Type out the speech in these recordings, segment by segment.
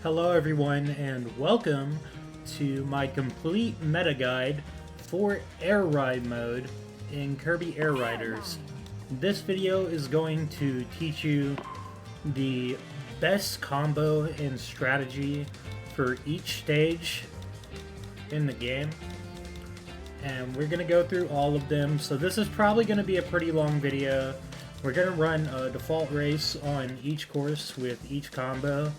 Hello everyone and welcome to my complete meta guide for air ride mode in Kirby Air Riders. This video is going to teach you the best combo and strategy for each stage in the game. And we're going to go through all of them, so this is probably going to be a pretty long video. We're going to run a default race on each course with each combo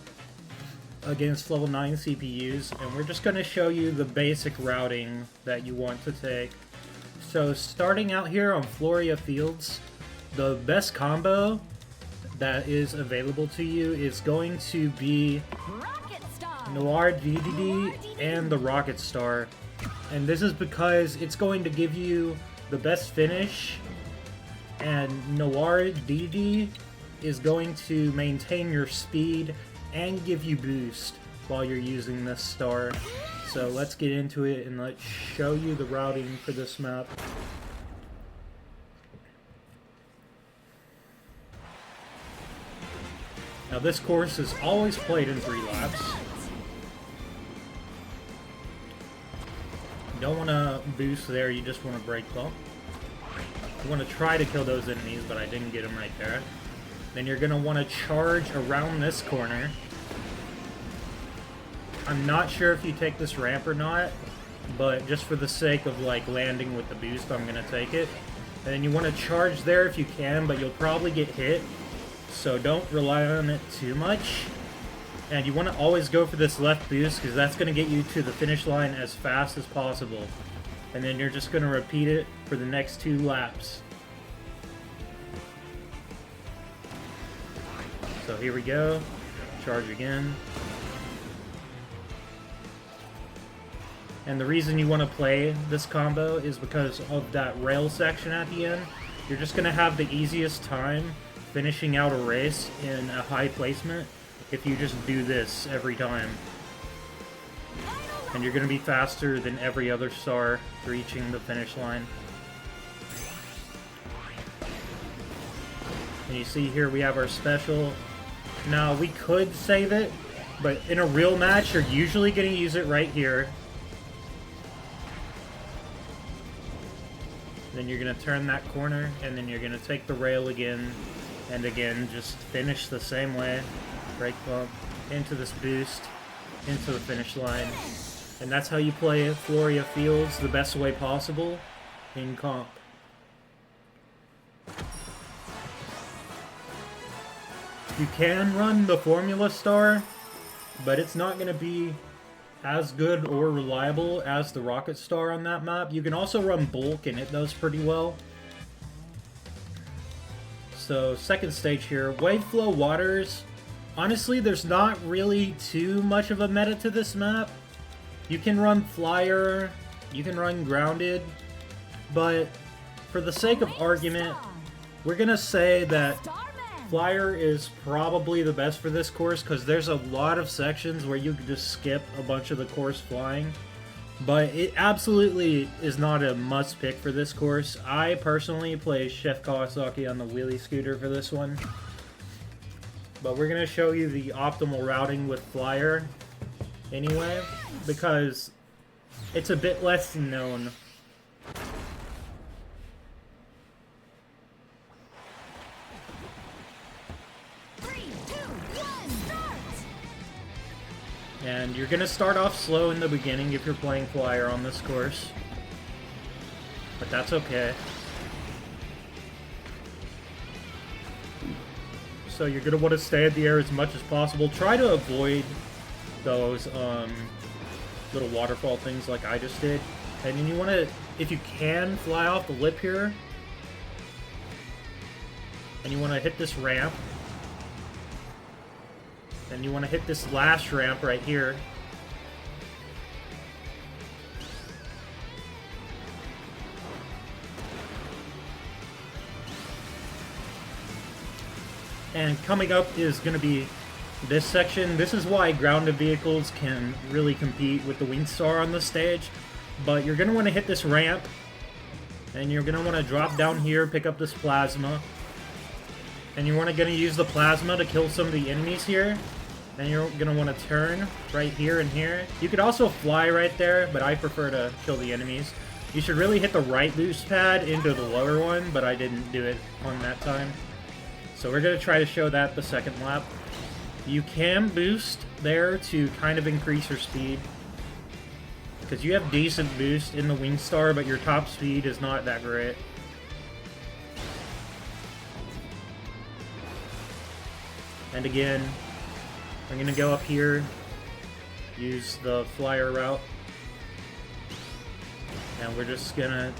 against level 9 CPUs, and we're just going to show you the basic routing that you want to take. So starting out here on Floria Fields, the best combo that is available to you is going to be Noir DDD and the Rocket Star. And this is because it's going to give you the best finish, and Noir DDD is going to maintain your speed and give you boost while you're using this star. So let's get into it and let's show you the routing for this map. Now this course is always played in 3 laps. You don't want to boost there, you just want to break bump. You want to try to kill those enemies, but I didn't get them right there. Then you're going to want to charge around this corner. I'm not sure if you take this ramp or not, but just for the sake of like landing with the boost, I'm going to take it. And then you want to charge there if you can, but you'll probably get hit, so don't rely on it too much. And you want to always go for this left boost, because that's going to get you to the finish line as fast as possible. And then you're just going to repeat it for the next 2 laps. So here we go. Charge again. And the reason you want to play this combo is because of that rail section at the end. You're just going to have the easiest time finishing out a race in a high placement if you just do this every time. And you're going to be faster than every other star reaching the finish line. And you see here we have our special. Now we could save it, but in a real match you're usually going to use it right here. Then you're going to turn that corner, and then you're going to take the rail again, and again, just finish the same way. Brake bump, into this boost, into the finish line. And that's how you play Floria Fields the best way possible in comp. You can run the Formula Star, but it's not going to be as good or reliable as the Rocket Star on that map. You can also run Bulk, and it does pretty well. So, second stage here, Waveflow Waters. Honestly, there's not really too much of a meta to this map. You can run Flyer, you can run Grounded, but for the sake of argument, we're gonna say that Flyer is probably the best for this course, because there's a lot of sections where you can just skip a bunch of the course flying. But it absolutely is not a must pick for this course. I personally play Chef Kawasaki on the wheelie scooter for this one. But we're going to show you the optimal routing with Flyer anyway, because it's a bit less known. And you're going to start off slow in the beginning if you're playing Flyer on this course. But that's okay. So you're going to want to stay in the air as much as possible. Try to avoid those little waterfall things like I just did. And then you want to, if you can, fly off the lip here. And you want to hit this ramp. And you want to hit this last ramp right here. And coming up is going to be this section. This is why grounded vehicles can really compete with the Wing Star on this stage. But you're going to want to hit this ramp. And you're going to want to drop down here, pick up this plasma. And you're going to use the plasma to kill some of the enemies here. Then you're going to want to turn right here and here. You could also fly right there, but I prefer to kill the enemies. You should really hit the right boost pad into the lower one, but I didn't do it on that time. So we're going to try to show that the second lap. You can boost there to kind of increase your speed, because you have decent boost in the Wing Star, but your top speed is not that great. And again, I'm going to go up here, use the flyer route, and we're just going to,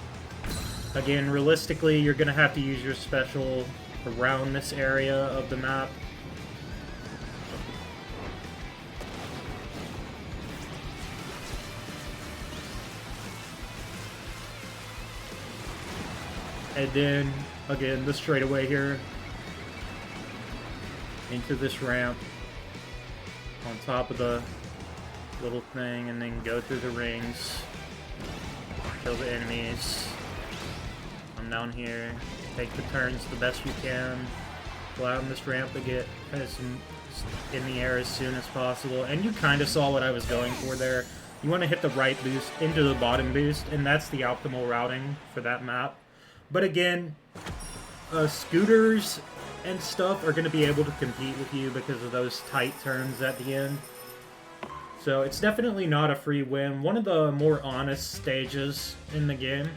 again, realistically, you're going to have to use your special around this area of the map. And then, again, the straightaway here into this ramp on top of the little thing, and then go through the rings, kill the enemies, come down here, take the turns the best you can, go out on this ramp to get in the air as soon as possible. And you kind of saw what I was going for there. You want to hit the right boost into the bottom boost, and that's the optimal routing for that map. But again, scooters and stuff are going to be able to compete with you because of those tight turns at the end. So it's definitely not a free win. One of the more honest stages in the game.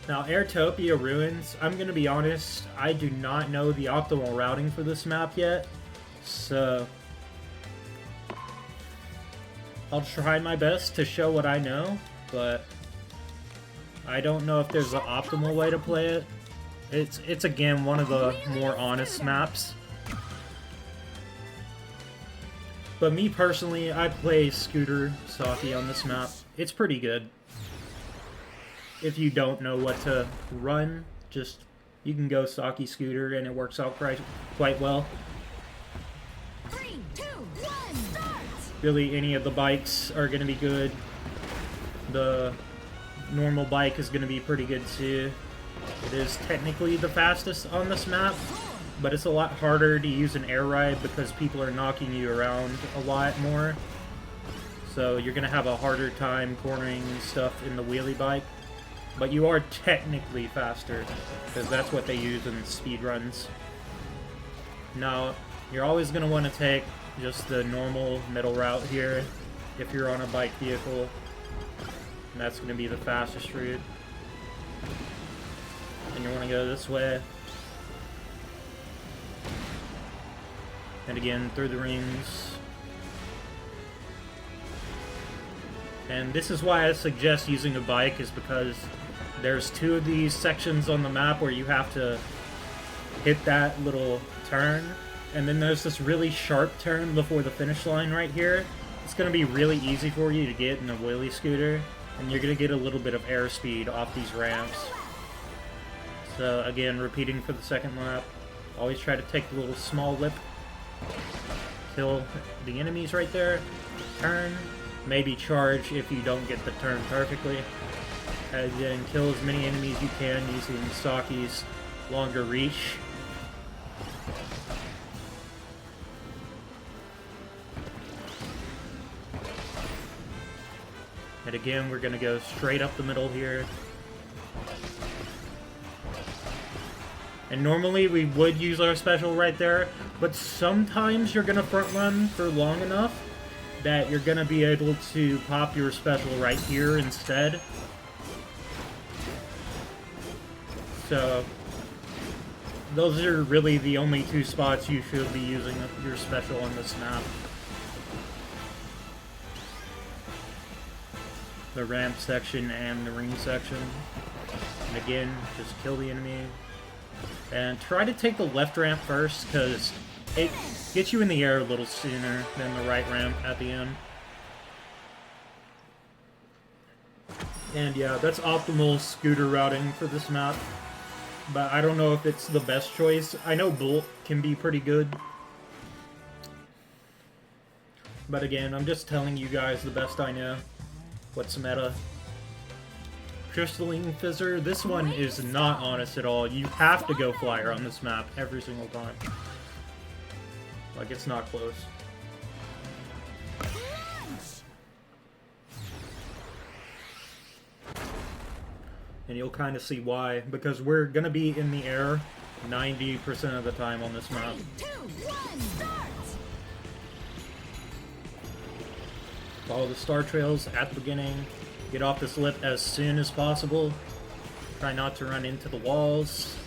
Now, Airtopia Ruins, I'm going to be honest, I do not know the optimal routing for this map yet. So I'll try my best to show what I know, but I don't know if there's an optimal way to play it. It's again one of the more honest maps. But me personally, I play Scooter Saki on this map. It's pretty good. If you don't know what to run, you can go Saki Scooter and it works out quite well. 3, 2, 1, start! Really, any of the bikes are going to be good. The normal bike is going to be pretty good too. It is technically the fastest on this map, but it's a lot harder to use an air ride because people are knocking you around a lot more. So you're going to have a harder time cornering stuff in the wheelie bike. But you are technically faster, because that's what they use in speedruns. Now, you're always going to want to take just the normal middle route here if you're on a bike vehicle. And that's going to be the fastest route. And you want to go this way. And again, through the rings. And this is why I suggest using a bike, is because there's 2 of these sections on the map where you have to hit that little turn. And then there's this really sharp turn before the finish line right here. It's going to be really easy for you to get in a wheelie scooter. And you're going to get a little bit of airspeed off these ramps. So again, repeating for the second lap. Always try to take the little small lip. Kill the enemies right there. Turn. Maybe charge if you don't get the turn perfectly. And then kill as many enemies you can using Saki's longer reach. And again, we're going to go straight up the middle here. And normally we would use our special right there, but sometimes you're going to front run for long enough that you're going to be able to pop your special right here instead. So those are really the only 2 spots you should be using your special on this map. The ramp section and the ring section. And again, just kill the enemy. And try to take the left ramp first, because it gets you in the air a little sooner than the right ramp at the end. And yeah, that's optimal scooter routing for this map. But I don't know if it's the best choice. I know Bolt can be pretty good. But again, I'm just telling you guys the best I know. What's meta? Crystalline Fissure, this one is not honest at all. You have to go flyer on this map every single time. Like, it's not close. And you'll kind of see why, because we're going to be in the air 90% of the time on this map. 3, 2, 1, start! Follow the star trails at the beginning. Get off this lip as soon as possible. Try not to run into the walls.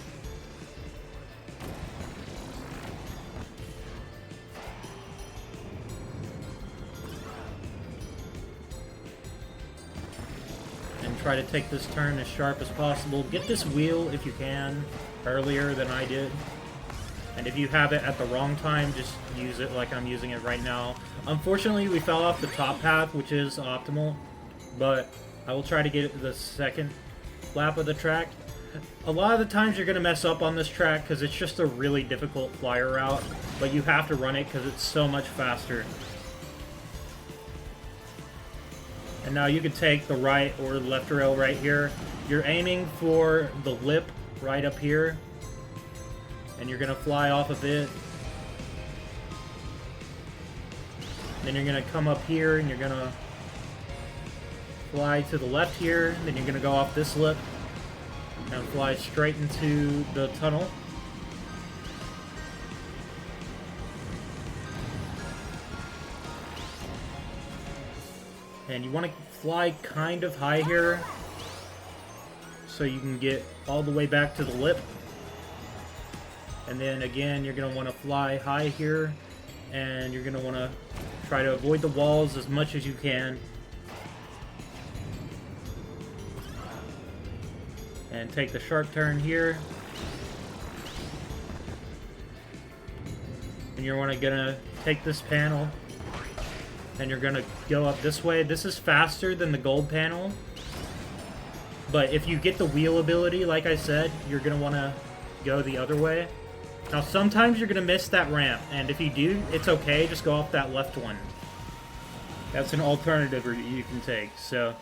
And try to take this turn as sharp as possible. Get this wheel, if you can, earlier than I did. And if you have it at the wrong time, just use it like I'm using it right now. Unfortunately, we fell off the top path, which is optimal. But I will try to get the second lap of the track. A lot of the times you're going to mess up on this track because it's just a really difficult flyer route. But you have to run it because it's so much faster. And now you can take the right or left rail right here. You're aiming for the lip right up here. And you're going to fly off of it. Then you're going to come up here and you're going to fly to the left here. Then you're going to go off this lip and fly straight into the tunnel. And you want to fly kind of high here so you can get all the way back to the lip. And then again, you're going to want to fly high here, and you're going to want to try to avoid the walls as much as you can. And take the sharp turn here. And you're going to take this panel, and you're going to go up this way. This is faster than the gold panel. But if you get the wheel ability, like I said, you're going to want to go the other way. Now, sometimes you're going to miss that ramp, and if you do, it's okay, just go off that left one. That's an alternative route you can take. So,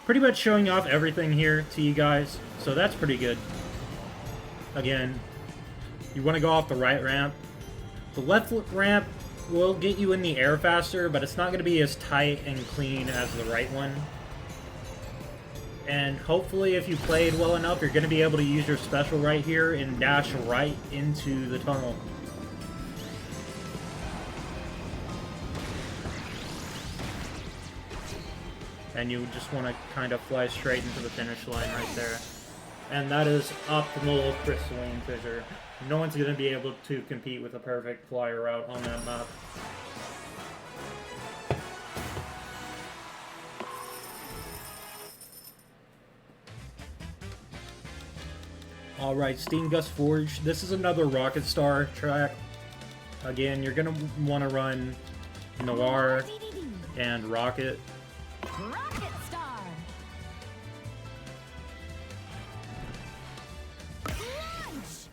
pretty much showing off everything here to you guys, so that's pretty good. Again, you want to go off the right ramp. The left ramp will get you in the air faster, but it's not going to be as tight and clean as the right one. And hopefully, if you played well enough, you're going to be able to use your special right here and dash right into the tunnel. And you just want to kind of fly straight into the finish line right there. And that is optimal Crystalline Fissure. No one's going to be able to compete with a perfect flyer route on that map. Alright, Steamgust Forge. This is another Rocket Star track. Again, you're going to want to run Noir and Rocket. Rocket Star! Launch!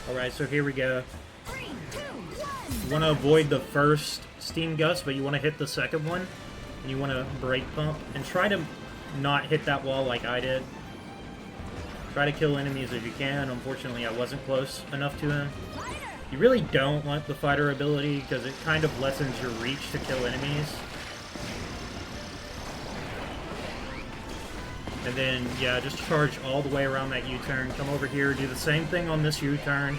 Alright, so here we go. 3, 2, 1, You want to avoid the first Steam Gust, but you want to hit the second one. And you want to brake pump. And try to not hit that wall like I did. Try to kill enemies if you can. Unfortunately, I wasn't close enough to him. You really don't want the fighter ability because it kind of lessens your reach to kill enemies. And then, yeah, just charge all the way around that U-turn. Come over here, do the same thing on this U-turn.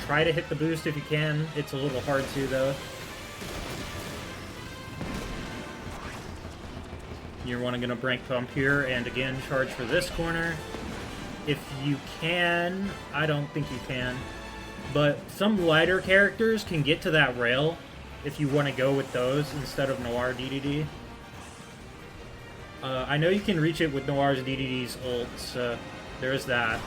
Try to hit the boost if you can. It's a little hard to, though. You're going to brake pump here, and again, charge for this corner. If you can, I don't think you can, but some lighter characters can get to that rail if you want to go with those instead of Noir DDD. I know you can reach it with Noir's DDD's ult, so there is that.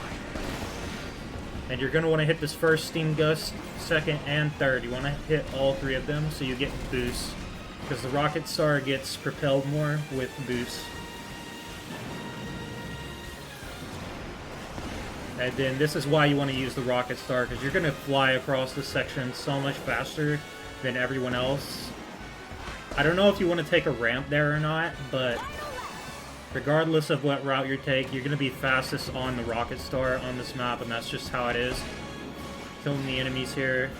And you're going to want to hit this first Steam Gust, second, and third. You want to hit all three of them so you get boosts. Because the Rocket Star gets propelled more with boosts. And then this is why you want to use the Rocket Star, because you're going to fly across this section so much faster than everyone else. I don't know if you want to take a ramp there or not, but Regardless of what route you take, you're going to be fastest on the Rocket Star on this map, and that's just how it is. Killing the enemies here.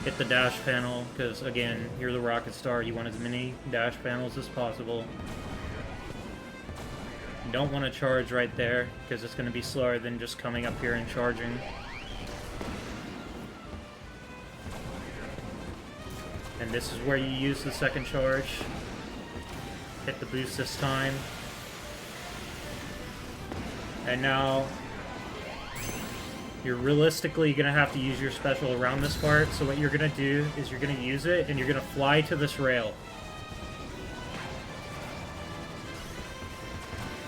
Hit the dash panel, because again, you're the Rocket Star. You want as many dash panels as possible. You don't want to charge right there, because it's going to be slower than just coming up here and charging. And this is where you use the second charge. Hit the boost this time. And now, you're realistically going to have to use your special around this part. So what you're going to do is you're going to use it, and you're going to fly to this rail.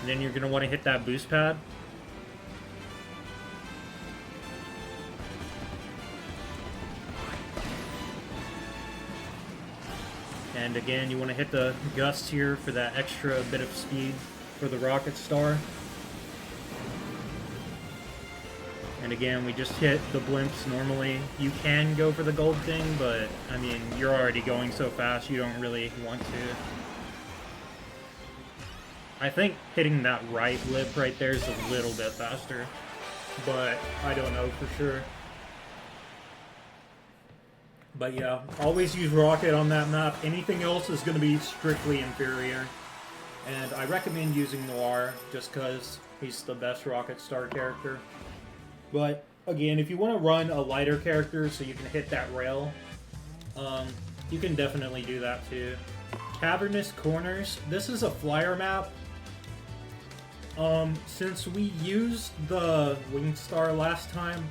And then you're going to want to hit that boost pad. And again, you want to hit the gust here for that extra bit of speed for the Rocket Star. And again, we just hit the blimps normally. You can go for the gold thing, but, I mean, you're already going so fast, you don't really want to. I think hitting that right lip right there is a little bit faster, but I don't know for sure. But yeah, always use Rocket on that map. Anything else is going to be strictly inferior. And I recommend using Noir, just because he's the best Rocket Star character. But, again, if you want to run a lighter character so you can hit that rail, you can definitely do that too. Cavernous Corners. This is a flyer map. Since we used the Wingstar last time,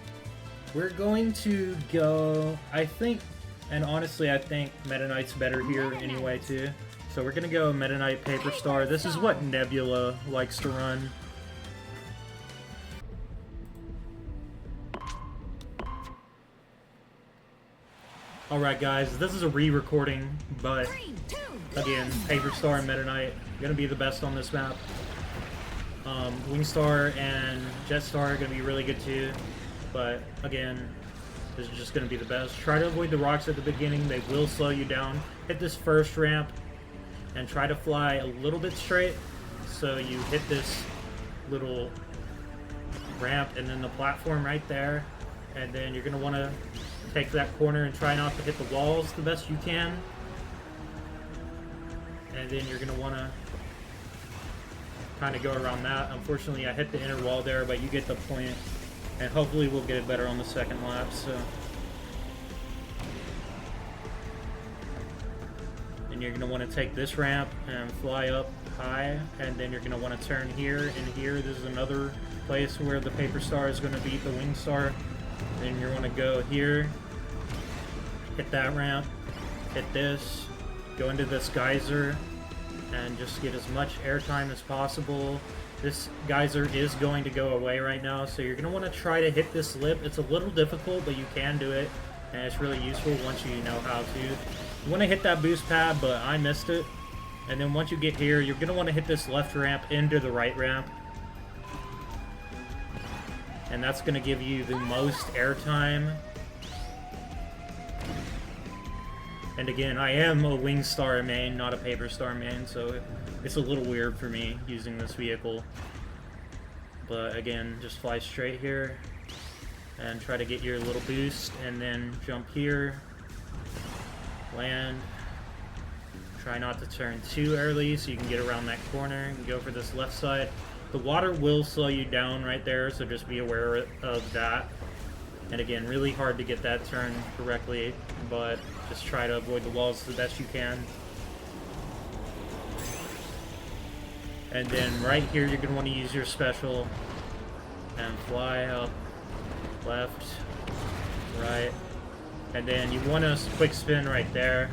we're going to go, I think, and honestly I think Meta Knight's better here anyway too. So we're going to go Meta Knight Paper Star. This is what Nebula likes to run. Alright guys, this is a re-recording, but again, Paper Star and Meta Knight going to be the best on this map. Wingstar and Jetstar are going to be really good too, but again, this is just going to be the best. Try to avoid the rocks at the beginning, they will slow you down. Hit this first ramp, and try to fly a little bit straight, so you hit this little ramp and then the platform right there, and then you're going to want to take that corner and try not to hit the walls the best you can. And then you're going to want to kind of go around that. Unfortunately, I hit the inner wall there, but you get the point. And hopefully we'll get it better on the second lap, so. And you're going to want to take this ramp and fly up high. And then you're going to want to turn here and here. This is another place where the Paper Star is going to beat the Wingstar. Then you're going to go here. Hit that ramp. Hit this. Go into this geyser. And just get as much airtime as possible. This geyser is going to go away right now, so you're going to want to try to hit this lip. It's a little difficult, but you can do it, and it's really useful once you know how to. You want to hit that boost pad, but I missed it. And then once you get here, you're going to want to hit this left ramp into the right ramp. And that's going to give you the most airtime. And again, I am a Wingstar main, not a Paper Star main, so it's a little weird for me using this vehicle. But again, just fly straight here and try to get your little boost, and then jump here, land. Try not to turn too early so you can get around that corner and go for this left side. The water will slow you down right there, so just be aware of that. And again, really hard to get that turn correctly, but just try to avoid the walls the best you can. And then right here, you're going to want to use your special and fly up, left, right. And then you want to quick spin right there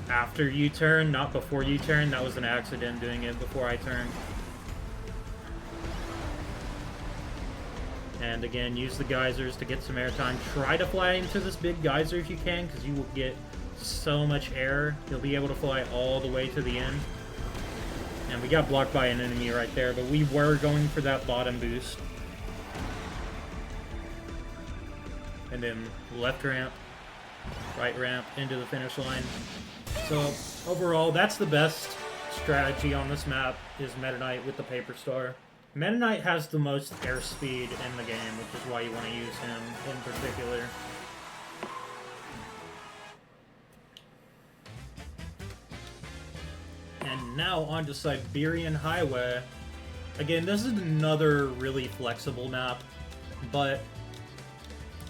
after you turn, not before you turn. That was an accident doing it before I turned. And again, use the geysers to get some airtime. Try to fly into this big geyser if you can, because you will get so much air. You'll be able to fly all the way to the end. And we got blocked by an enemy right there, but we were going for that bottom boost. And then left ramp, right ramp, into the finish line. So overall, that's the best strategy on this map is Meta Knight with the Paper Star. Meta Knight has the most airspeed in the game, which is why you want to use him in particular. And now on to Cyberion Highway. Again, this is another really flexible map, but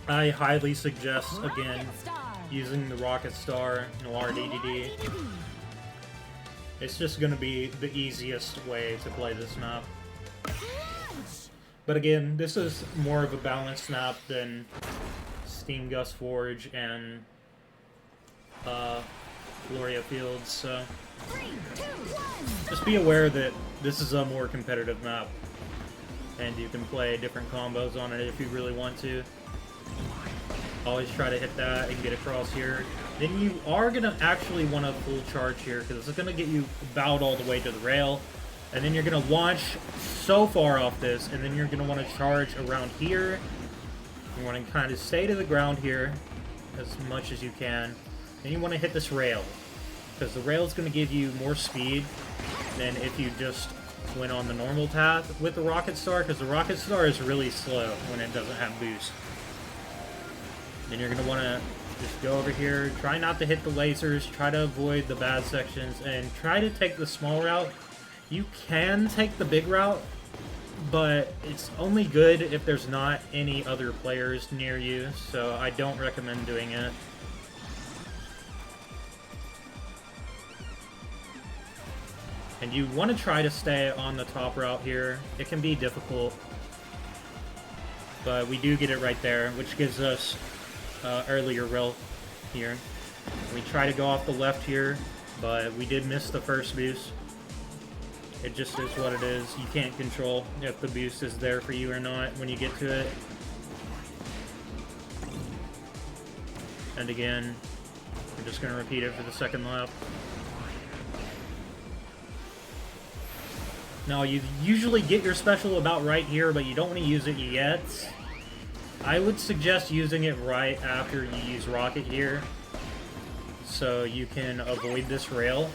I highly suggest, again, using the Rocket Star, Noir DDD. It's just going to be the easiest way to play this map. But again, this is more of a balanced map than Steamgust Forge and Gloria Fields, so just be aware that this is a more competitive map, and you can play different combos on it if you really want to. Always try to hit that and get across here. Then you are going to actually want a full charge here, because it's going to get you about all the way to the rail. And then you're going to launch so far off this, and then you're going to want to charge around here. You want to kind of stay to the ground here as much as you can. Then you want to hit this rail, because the rail is going to give you more speed than if you just went on the normal path with the Rocket Star, because the Rocket Star is really slow when it doesn't have boost. Then you're going to want to just go over here, try not to hit the lasers, try to avoid the bad sections, and try to take the small route. You can take the big route, but it's only good if there's not any other players near you, so I don't recommend doing it. And you want to try to stay on the top route here. It can be difficult, but we do get it right there, which gives us earlier rail here. We try to go off the left here, but we did miss the first boost. It just is what it is. You can't control if the boost is there for you or not when you get to it. And again, we're just going to repeat it for the second lap. Now, you usually get your special about right here, but you don't want to use it yet. I would suggest using it right after you use Rocket here, so you can avoid this rail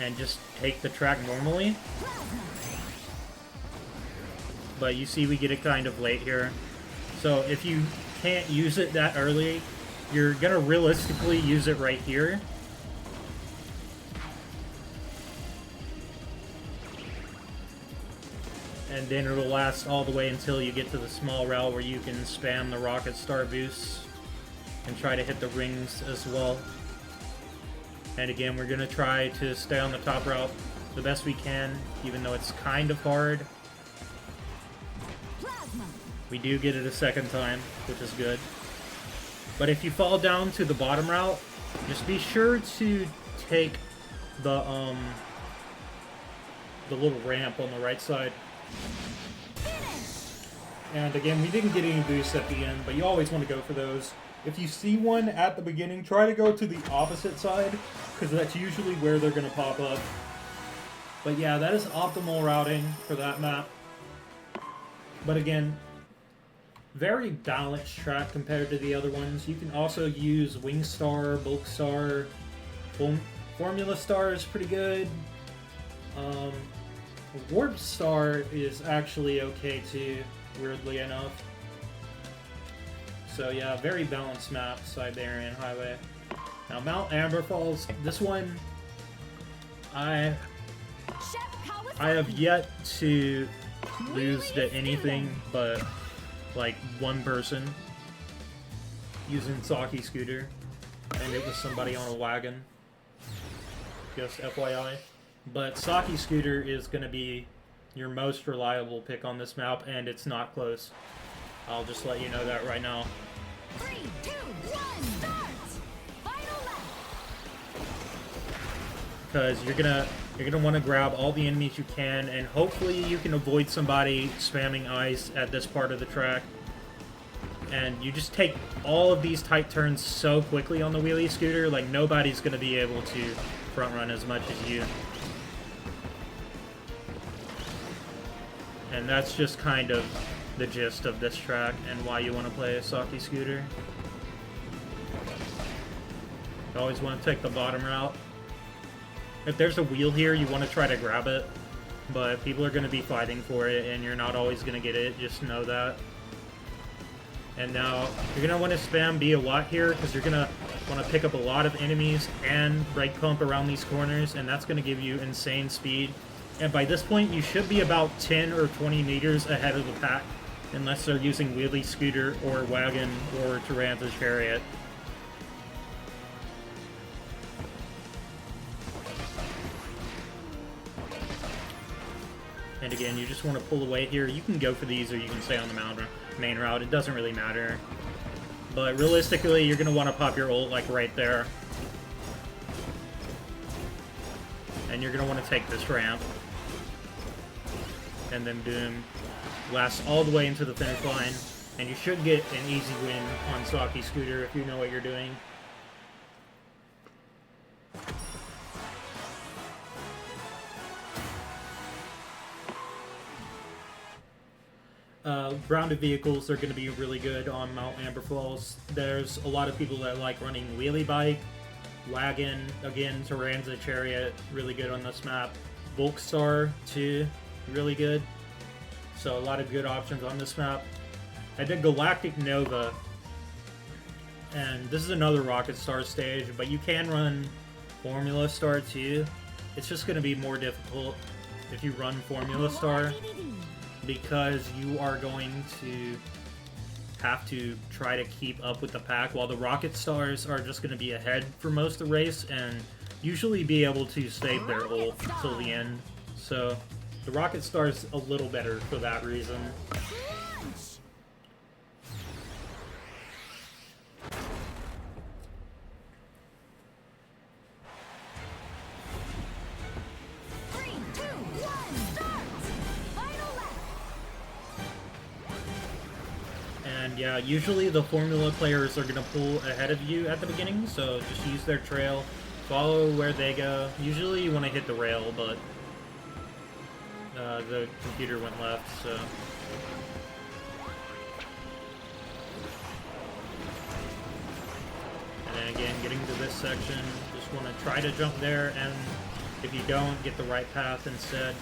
and just take the track normally. But you see we get it kind of late here. So if you can't use it that early, you're gonna realistically use it right here. And then it'll last all the way until you get to the small route where you can spam the Rocket Star boosts and try to hit the rings as well. And again, we're going to try to stay on the top route the best we can, even though it's kind of hard. We do get it a second time, which is good. But if you fall down to the bottom route, just be sure to take the little ramp on the right side. And again, we didn't get any boosts at the end, but you always want to go for those. If you see one at the beginning, try to go to the opposite side, because that's usually where they're going to pop up. But yeah, that is optimal routing for that map. But again, very balanced track compared to the other ones. You can also use Wing Star, Bulk Star, Formula Star is pretty good. Warp Star is actually okay too, weirdly enough. So yeah, very balanced map, Cyberion Highway. Now Mount Amberfalls, this one, I have yet to lose to anything but like one person using Saki Scooter, and it was somebody on a wagon, just FYI. But Saki Scooter is going to be your most reliable pick on this map, and it's not close. I'll just let you know that right now. 3, 2, 1, start! Final lap! Because you're gonna want to grab all the enemies you can, and hopefully you can avoid somebody spamming ice at this part of the track. And you just take all of these tight turns so quickly on the wheelie scooter, like nobody's gonna be able to front run as much as you. And that's just kind of the gist of this track and why you want to play a Saki Scooter. You always want to take the bottom route. If there's a wheel here, you want to try to grab it. But people are going to be fighting for it, and you're not always going to get it. Just know that. And now, you're going to want to spam B a lot here, because you're going to want to pick up a lot of enemies and brake pump around these corners, and that's going to give you insane speed. And by this point, you should be about 10 or 20 meters ahead of the pack, unless they're using Wheelie Scooter or Wagon or Tyranza Chariot. And again, you just want to pull away here. You can go for these or you can stay on the main route. It doesn't really matter. But realistically, you're going to want to pop your ult like right there. And you're going to want to take this ramp. And then boom. Blast all the way into the finish line. And you should get an easy win on Saki Scooter if you know what you're doing. Grounded vehicles are going to be really good on Mount Amberfalls. There's a lot of people that like running Wheelie Bike, Wagon, again, Tyranza Chariot, really good on this map. Volkstar, too, really good. So a lot of good options on this map. I did Galactic Nova, and this is another Rocket Star stage, but you can run Formula Star, too. It's just going to be more difficult if you run Formula Star, because you are going to have to try to keep up with the pack, while the Rocket Stars are just going to be ahead for most of the race and usually be able to save their ult till the end. So the Rocket Star's a little better for that reason. And yeah, usually the Formula players are going to pull ahead of you at the beginning, so just use their trail, follow where they go. Usually you want to hit the rail, but the computer went left, so... And then again, getting to this section, just want to try to jump there, and if you don't, get the right path instead.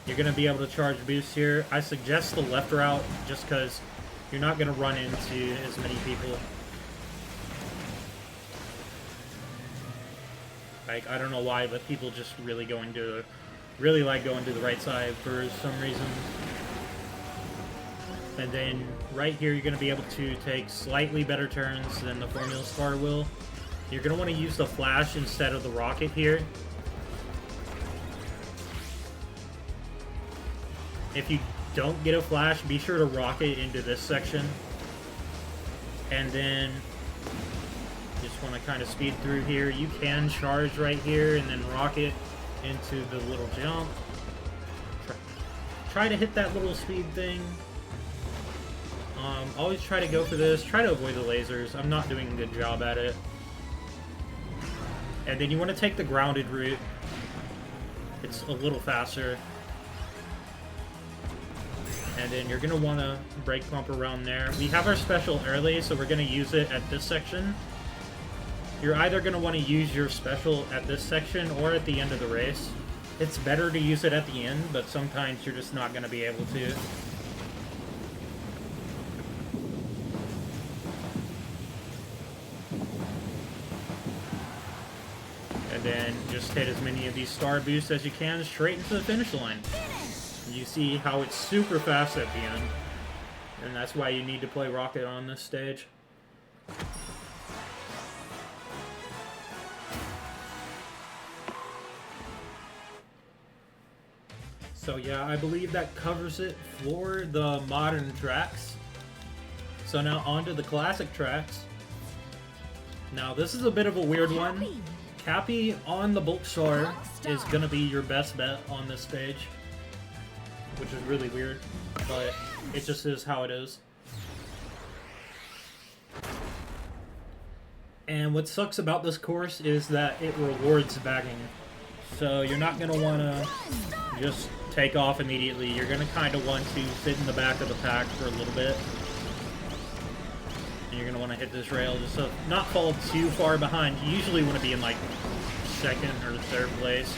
You're going to be able to charge boost here. I suggest the left route, just because you're not going to run into as many people. Like, I don't know why, but people just really like going to the right side for some reason. And then right here, you're going to be able to take slightly better turns than the Formula Star will. You're going to want to use the flash instead of the rocket here. If you don't get a flash, be sure to rocket into this section. And then just want to kind of speed through here. You can charge right here and then rocket into the little jump. Try to hit that little speed thing. Always try to go for this. Try to avoid the lasers. I'm not doing a good job at it. And then you want to take the grounded route. It's a little faster. And then you're going to want to brake pump around there. We have our special early, so we're going to use it at this section. You're either going to want to use your special at this section or at the end of the race. It's better to use it at the end, but sometimes you're just not going to be able to. And then just hit as many of these star boosts as you can straight into the finish line. You see how it's super fast at the end, and that's why you need to play Rocket on this stage. So yeah, I believe that covers it for the modern tracks. So now on to the classic tracks. Now this is a bit of a weird one. Cappy on the Bulk Star is going to be your best bet on this stage, which is really weird, but it just is how it is. And what sucks about this course is that it rewards bagging. So you're not going to want to just take off immediately. You're going to kind of want to sit in the back of the pack for a little bit. And you're going to want to hit this rail just to not fall too far behind. You usually want to be in like second or third place.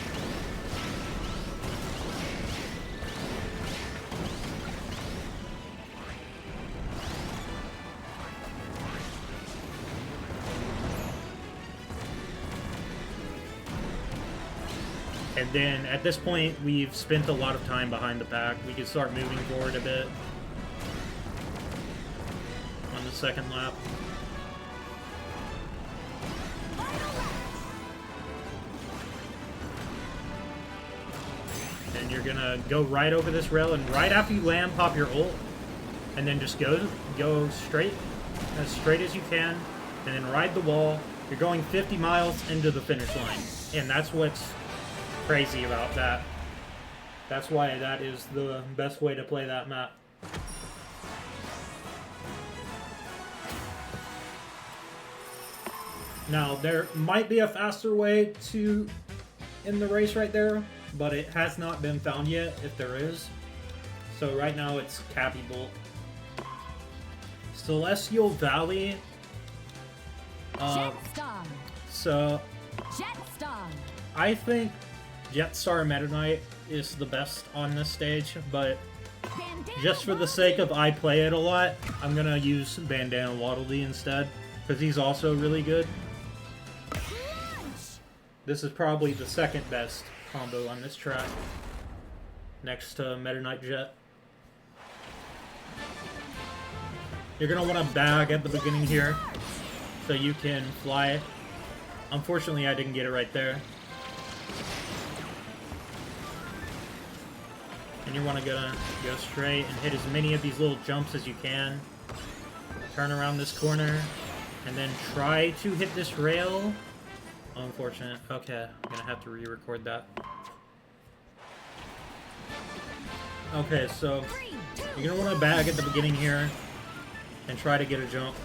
And then, at this point, we've spent a lot of time behind the pack. We can start moving forward a bit on the second lap. And you're gonna go right over this rail, and right after you land, pop your ult, and then just go straight as you can, and then ride the wall. You're going 50 miles into the finish line, and that's what's crazy about that. That's why that is the best way to play that map. Now, there might be a faster way to end the race right there, but it has not been found yet, if there is. So right now it's Cappy Bolt. Celestial Valley. Jetstar. So Jetstar. I think Jetstar Meta Knight is the best on this stage, but Bandana just for the sake of I play it a lot, I'm gonna use Bandana Waddle Dee instead, because he's also really good. Crunch. This is probably the second best combo on this track, next to Meta Knight Jet. You're gonna want to bag at the beginning here, so you can fly it. Unfortunately, I didn't get it right there. And you want to go straight and hit as many of these little jumps as you can. Turn around this corner, and then try to hit this rail. Unfortunate. Okay, I'm gonna have to re-record that. Okay, so 3, 2, you're gonna want to bag at the beginning here and try to get a jump.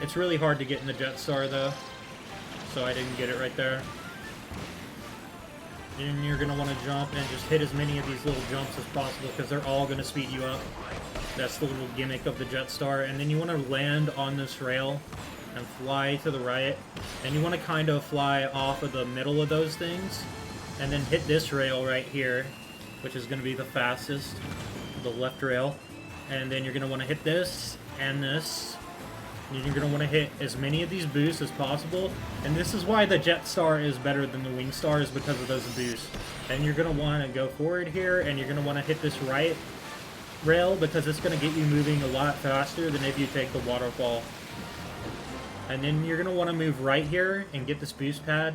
It's really hard to get in the Jetstar though, so I didn't get it right there. And you're going to want to jump and just hit as many of these little jumps as possible, because they're all going to speed you up. That's the little gimmick of the Jetstar. And then you want to land on this rail and fly to the right. And you want to kind of fly off of the middle of those things. And then hit this rail right here, which is going to be the fastest, the left rail. And then you're going to want to hit this and this. And you're going to want to hit as many of these boosts as possible. And this is why the Jetstar is better than the Wingstar, is because of those boosts. And you're going to want to go forward here, and you're going to want to hit this right rail, because it's going to get you moving a lot faster than if you take the waterfall. And then you're going to want to move right here and get this boost pad.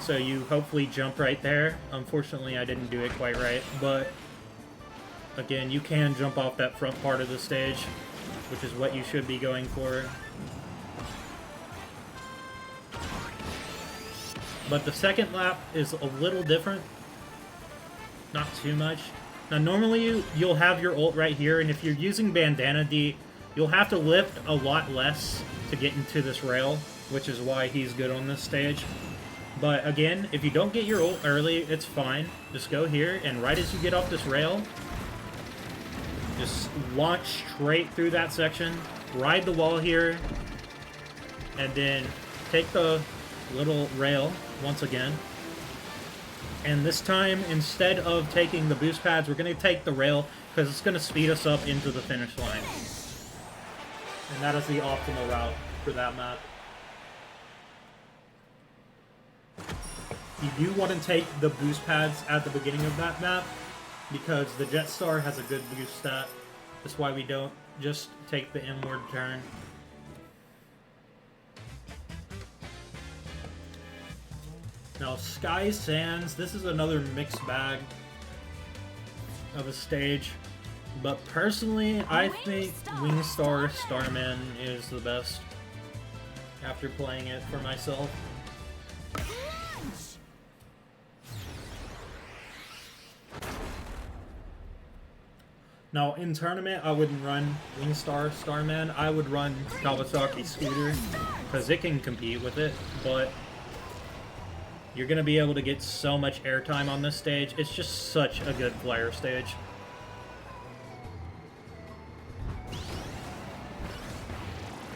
So you hopefully jump right there. Unfortunately, I didn't do it quite right. But, again, you can jump off that front part of the stage, which is what you should be going for. But the second lap is a little different. Not too much. Now, normally you'll have your ult right here, and if you're using Bandana D, you'll have to lift a lot less to get into this rail, which is why he's good on this stage. But again, if you don't get your ult early, it's fine. Just go here, and right as you get off this rail, just launch straight through that section, ride the wall here, and then take the little rail once again. And this time, instead of taking the boost pads, we're going to take the rail, because it's going to speed us up into the finish line. And that is the optimal route for that map. You do want to take the boost pads at the beginning of that map, because the Jetstar has a good boost stat. That's why we don't just take the inward turn. Now, Sky Sands, this is another mixed bag of a stage. But personally, I think Wingstar Starman is the best after playing it for myself. Now, in tournament, I wouldn't run Wingstar Starman. I would run Kawasaki Scooter, because it can compete with it, but you're going to be able to get so much airtime on this stage. It's just such a good flyer stage.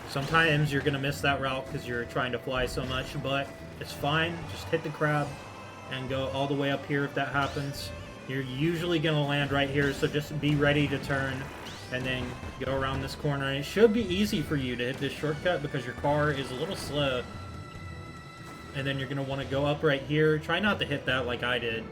Sometimes you're going to miss that route because you're trying to fly so much, but it's fine. Just hit the crab and go all the way up here if that happens. You're usually going to land right here, so just be ready to turn and then go around this corner. And it should be easy for you to hit this shortcut because your car is a little slow. And then you're going to want to go up right here. Try not to hit that like I did.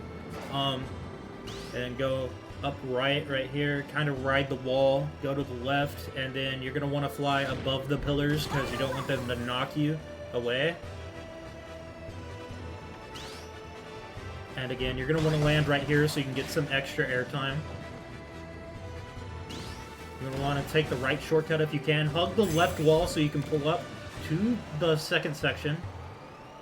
And go up right here. Kind of ride the wall. Go to the left. And then you're going to want to fly above the pillars because you don't want them to knock you away. And again, you're going to want to land right here so you can get some extra airtime. You're going to want to take the right shortcut if you can. Hug the left wall so you can pull up to the second section.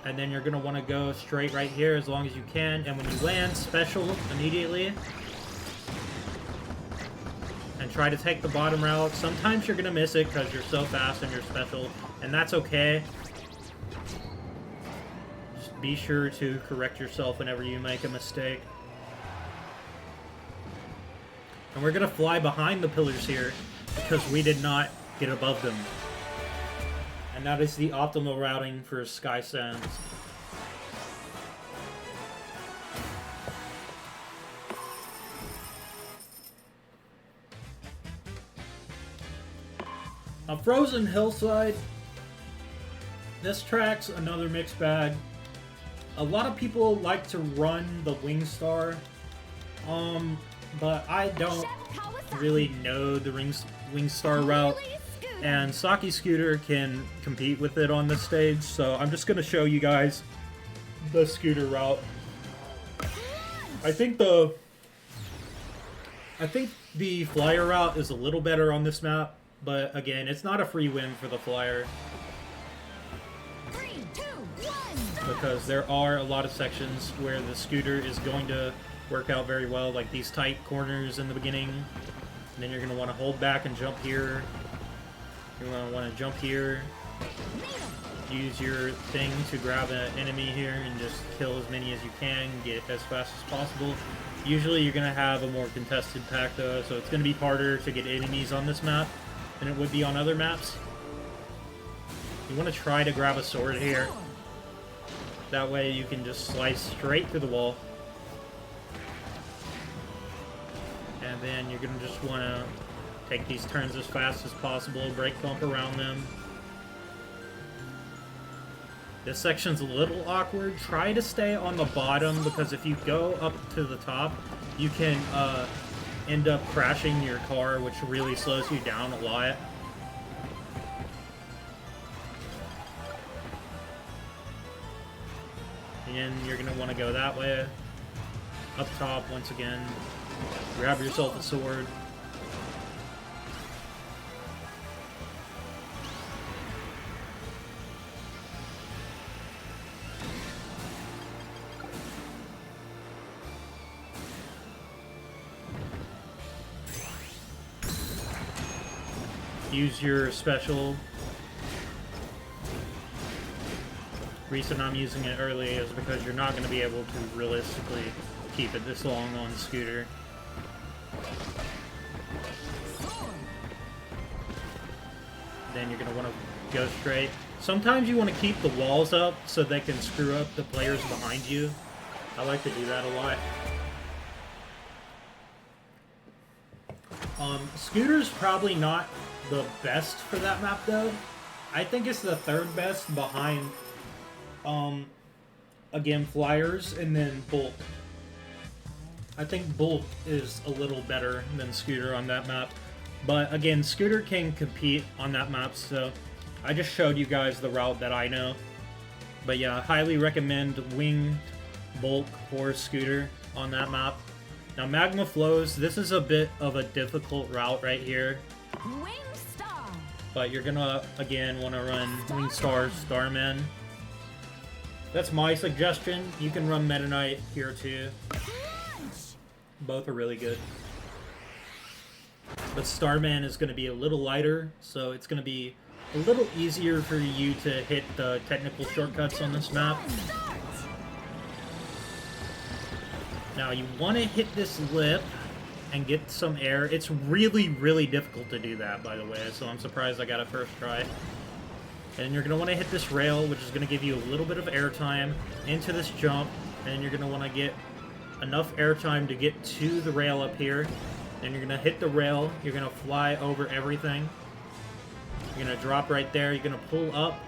And then you're going to want to go straight right here as long as you can. And when you land, special immediately. And try to take the bottom route. Sometimes you're going to miss it because you're so fast and you're special. And that's okay. Just be sure to correct yourself whenever you make a mistake. And we're going to fly behind the pillars here because we did not get above them. And that is the optimal routing for Sky Sands. A Frozen Hillside. This track's another mixed bag. A lot of people like to run the Wingstar. But I don't really know the Wingstar route, and Saki Scooter can compete with it on this stage, so I'm just going to show you guys the scooter route. I think the flyer route is a little better on this map, but again, it's not a free win for the flyer. 3, 2, 1, Because there are a lot of sections where the scooter is going to work out very well, like these tight corners in the beginning. And then you're going to want to hold back and jump here. You're going to want to jump here. Use your thing to grab an enemy here and just kill as many as you can, get as fast as possible. Usually you're going to have a more contested pack though, so it's going to be harder to get enemies on this map than it would be on other maps. You want to try to grab a sword here. That way you can just slice straight through the wall. And then you're going to just want to take these turns as fast as possible, brake bump around them. This section's a little awkward. Try to stay on the bottom, because if you go up to the top, you can end up crashing your car, which really slows you down a lot. And you're going to want to go that way. Up top, once again. Grab yourself a sword. Use your special. Reason I'm using it early is because you're not going to be able to realistically keep it this long on the scooter. Then you're going to want to go straight. Sometimes you want to keep the walls up so they can screw up the players behind you. I like to do that a lot. Scooter's probably not the best for that map though. I think it's the third best behind, again, Flyers and then Bulk. I think Bulk is a little better than Scooter on that map. But again, Scooter can compete on that map, so I just showed you guys the route that I know. But yeah, I highly recommend Winged, Bulk, or Scooter on that map. Now, Magma Flows, this is a bit of a difficult route right here. Wingstar. But you're gonna, again, want to run Wingstar, Starman. That's my suggestion. You can run Meta Knight here too. Both are really good. But Starman is going to be a little lighter, so it's going to be a little easier for you to hit the technical shortcuts on this map. Now, you want to hit this lip and get some air. It's really, really difficult to do that, by the way, so I'm surprised I got it first try. And you're going to want to hit this rail, which is going to give you a little bit of airtime into this jump. And you're going to want to get enough airtime to get to the rail up here. And you're going to hit the rail. You're going to fly over everything. You're going to drop right there. You're going to pull up.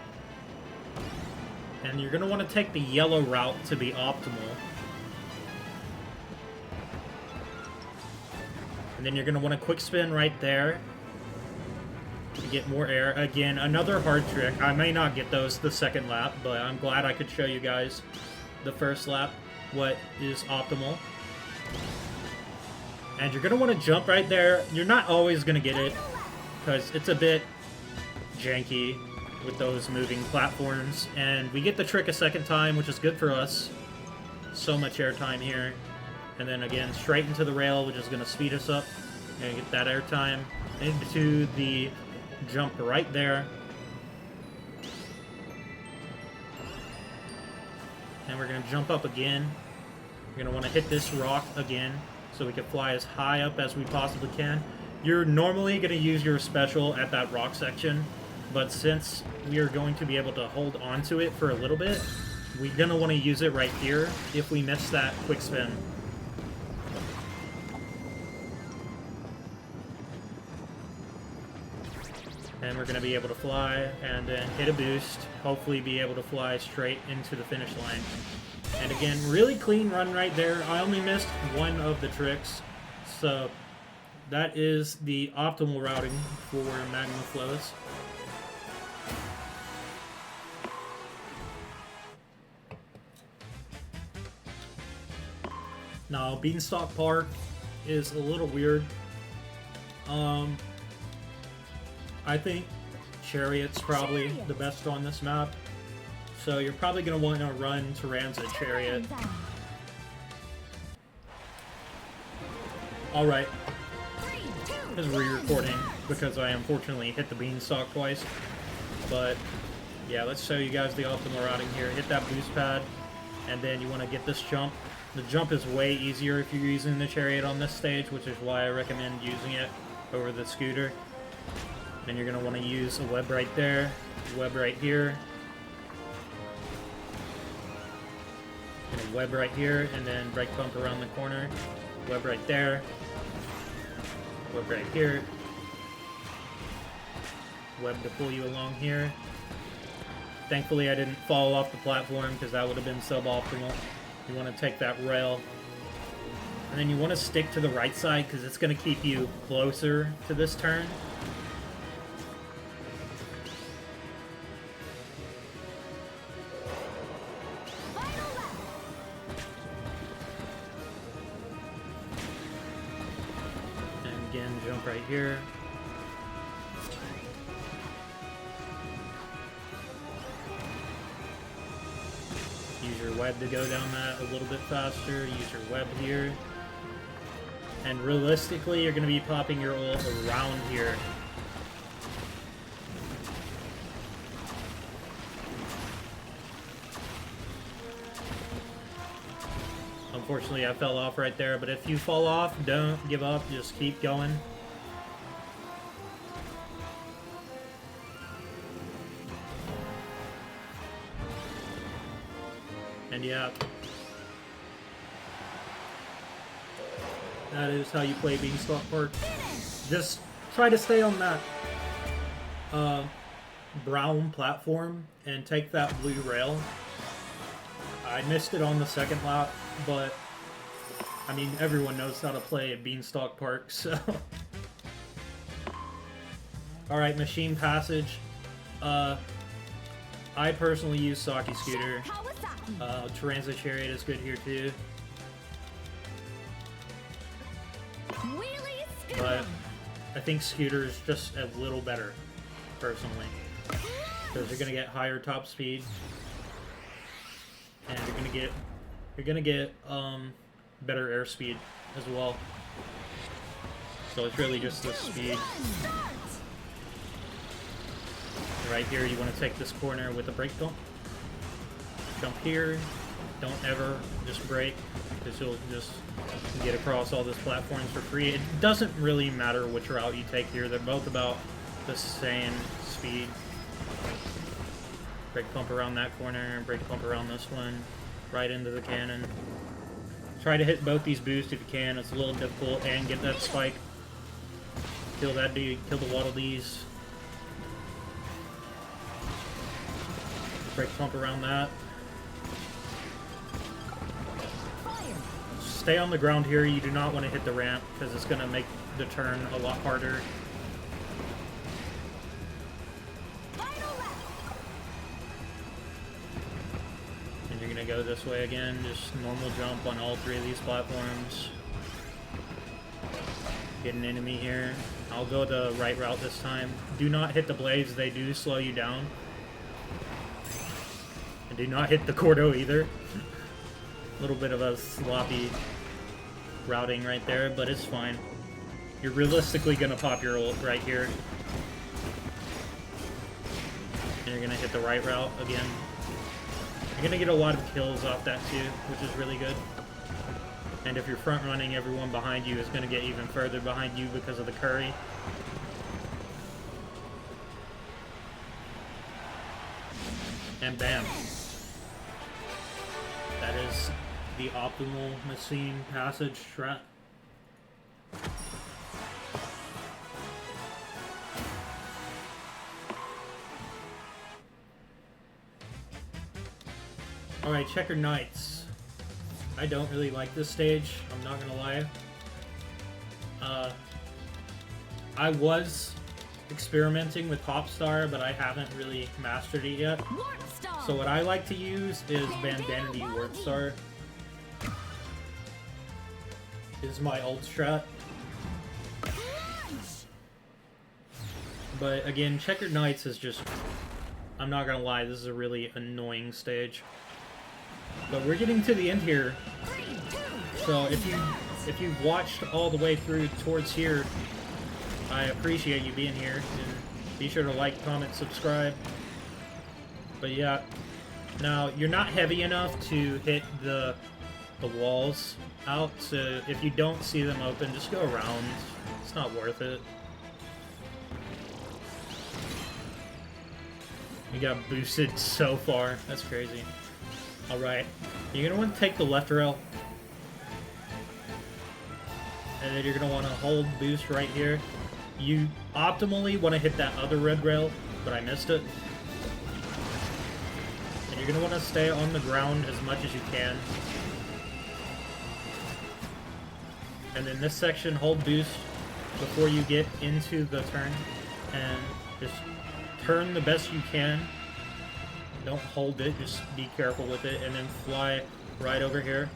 And you're going to want to take the yellow route to be optimal. And then you're going to want to quick spin right there to get more air. Again, another hard trick. I may not get those the second lap, but I'm glad I could show you guys the first lap what is optimal. And you're going to want to jump right there. You're not always going to get it because it's a bit janky with those moving platforms. And we get the trick a second time, which is good for us. So much airtime here. And then again, straight into the rail, which is going to speed us up. And get that airtime into the jump right there. And we're going to jump up again. We're going to want to hit this rock again so we can fly as high up as we possibly can. You're normally going to use your special at that rock section, but since we are going to be able to hold on to it for a little bit, we're going to want to use it right here if we miss that quick spin. And we're going to be able to fly and then hit a boost, hopefully be able to fly straight into the finish line. And again, really clean run right there. I only missed one of the tricks, so that is the optimal routing for Magma Flows. Now, Beanstalk Park is a little weird. I think Chariot's probably the best on this map. So you're probably going to want to run Tyranza Chariot. Alright. This is re-recording because I unfortunately hit the Beanstalk twice. But yeah, let's show you guys the optimal routing here. Hit that boost pad, and then you want to get this jump. The jump is way easier if you're using the Chariot on this stage, which is why I recommend using it over the scooter. Then you're going to want to use a web right there, web right here, and a web right here, and then brake bump around the corner, web right there, web right here, web to pull you along here. Thankfully I didn't fall off the platform because that would have been suboptimal. You want to take that rail, and then you want to stick to the right side because it's going to keep you closer to this turn. Jump right here. Use your web to go down that a little bit faster. Use your web here. And realistically, you're going to be popping your ult around here. Unfortunately, I fell off right there, but if you fall off, don't give up. Just keep going. And yeah, that is how you play Beanstalk Park. Just try to stay on that brown platform and take that blue rail. I missed it on the second lap, but I mean, everyone knows how to play at Beanstalk Park, so. Alright, Machine Passage. I personally use Saki Scooter. Tyranza Chariot is good here too. But I think Scooter is just a little better, personally. Because you're gonna get higher top speed. And you're gonna get better airspeed as well. So it's really just the speed. Right here, you want to take this corner with a brake bump. Jump here. Don't ever just brake, because you'll just get across all these platforms for free. It doesn't really matter which route you take here. They're both about the same speed. Brake pump around that corner, brake pump around this one, right into the cannon. Try to hit both these boosts if you can. It's a little difficult, and get that spike. Kill that dude, kill the Waddle Dees. Brake pump around that. Stay on the ground here. You do not want to hit the ramp because it's going to make the turn a lot harder. And you're going to go this way again. Just normal jump on all three of these platforms. Get an enemy here. I'll go the right route this time. Do not hit the blades. They do slow you down. And do not hit the Cordo either. A little bit of a sloppy routing right there, but it's fine. You're realistically going to pop your ult right here. And you're going to hit the right route again. You're going to get a lot of kills off that too, which is really good. And if you're front running, everyone behind you is going to get even further behind you because of the curry. And bam. That is the optimal machine passage strat. Alright, Checkered Knights. I don't really like this stage, I'm not gonna lie. I was experimenting with Popstar, but I haven't really mastered it yet. So what I like to use is Bandanity Warpstar. Is my ult strat. But again, Checkered Knights is just... I'm not gonna lie, this is a really annoying stage. But we're getting to the end here. So if you've watched all the way through towards here, I appreciate you being here. And be sure to like, comment, subscribe. But yeah, now you're not heavy enough to hit the walls out, so if you don't see them open, just go around. It's not worth it. You got boosted so far. That's crazy. Alright, you're going to want to take the left rail. And then you're going to want to hold boost right here. You optimally want to hit that other red rail, but I missed it. And you're going to want to stay on the ground as much as you can. And then this section, hold boost before you get into the turn. And just turn the best you can. Don't hold it, just be careful with it, and then fly right over here.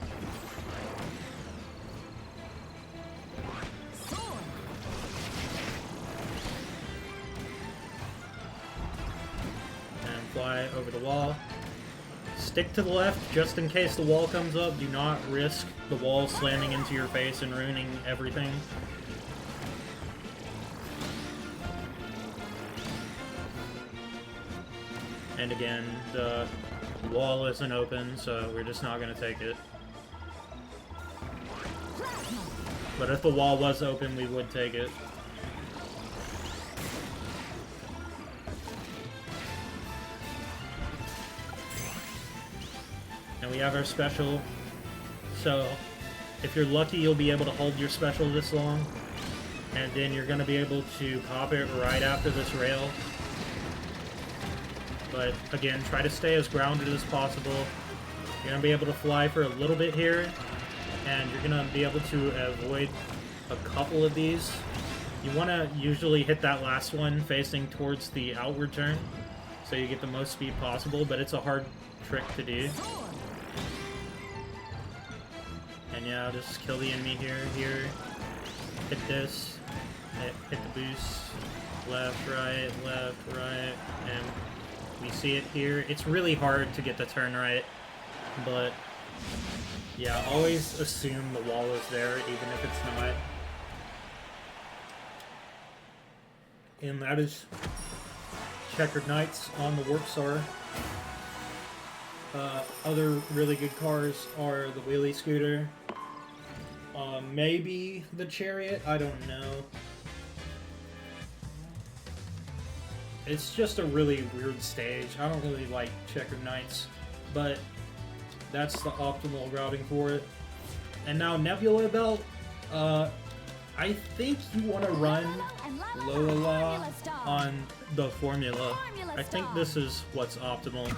And fly over the wall. Stick to the left just in case the wall comes up. Do not risk the wall slamming into your face and ruining everything. And again, the wall isn't open, so we're just not going to take it. But if the wall was open, we would take it. And we have our special. So, if you're lucky, you'll be able to hold your special this long. And then you're going to be able to pop it right after this rail. But again, try to stay as grounded as possible. You're going to be able to fly for a little bit here, and you're going to be able to avoid a couple of these. You want to usually hit that last one facing towards the outward turn, so you get the most speed possible, but it's a hard trick to do. And yeah, just kill the enemy here, hit this, hit the boost, left, right, and we see it here. It's really hard to get the turn right, but yeah, always assume the wall is there, even if it's not. And that is Checkered Knights on the Warpstar. Other really good cars are the Wheelie Scooter, maybe the Chariot, I don't know. It's just a really weird stage. I don't really like Checkered Knights, but that's the optimal routing for it. And now Nebula Belt, I think you want to run Lola on the formula. I think this is what's optimal.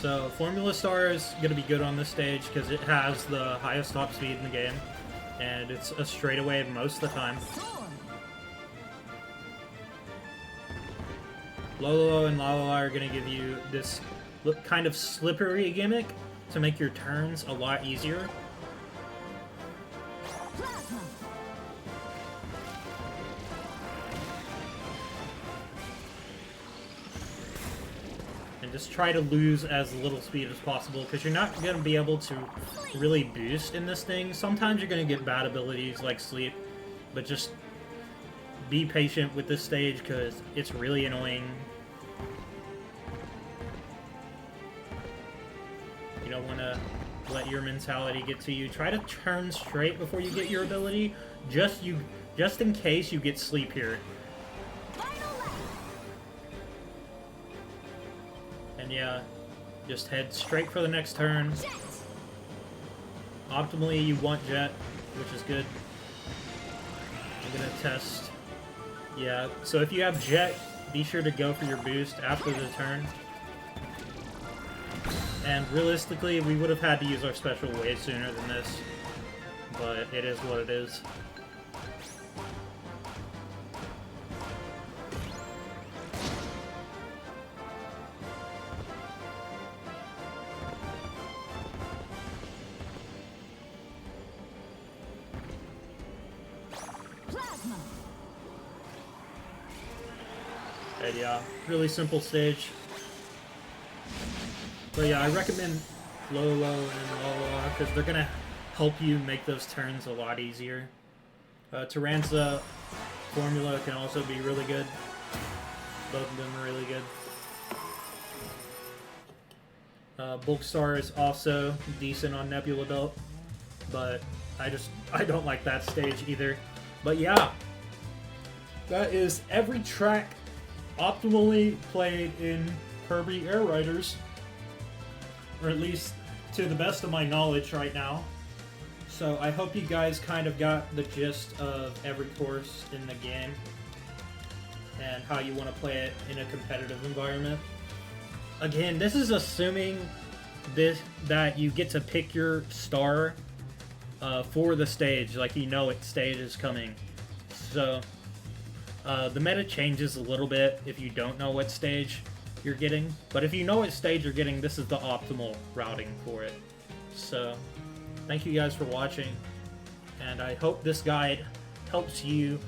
So Formula Star is going to be good on this stage because it has the highest top speed in the game, and it's a straightaway most of the time. Lolo and Lala are going to give you this kind of slippery gimmick to make your turns a lot easier. And just try to lose as little speed as possible, because you're not going to be able to really boost in this thing. Sometimes you're going to get bad abilities like sleep, but just be patient with this stage because it's really annoying. You don't want to let your mentality get to you. Try to turn straight before you get your ability, just in case you get sleep here. And yeah, just head straight for the next turn. Optimally, you want Jet, which is good. I'm gonna test. Yeah, so if you have Jet, be sure to go for your boost after the turn. And realistically, we would have had to use our special way sooner than this, but it is what it is. And yeah, really simple stage. But yeah, I recommend Lolo and Lola because they're gonna help you make those turns a lot easier. Tyranza formula can also be really good. Both of them are really good. Bulk Star is also decent on Nebula Belt, but I don't like that stage either. But yeah, that is every track optimally played in Kirby Air Riders, or at least to the best of my knowledge right now. So I hope you guys kind of got the gist of every course in the game and how you want to play it in a competitive environment. Again, this is assuming that you get to pick your star for the stage, like you know what stage is coming. So the meta changes a little bit if you don't know what stage you're getting, but if you know what stage you're getting, this is the optimal routing for it. So thank you guys for watching, and I hope this guide helps you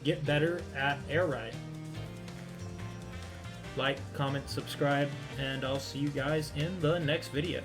get better at Air Ride. Like, comment, subscribe, and I'll see you guys in the next video.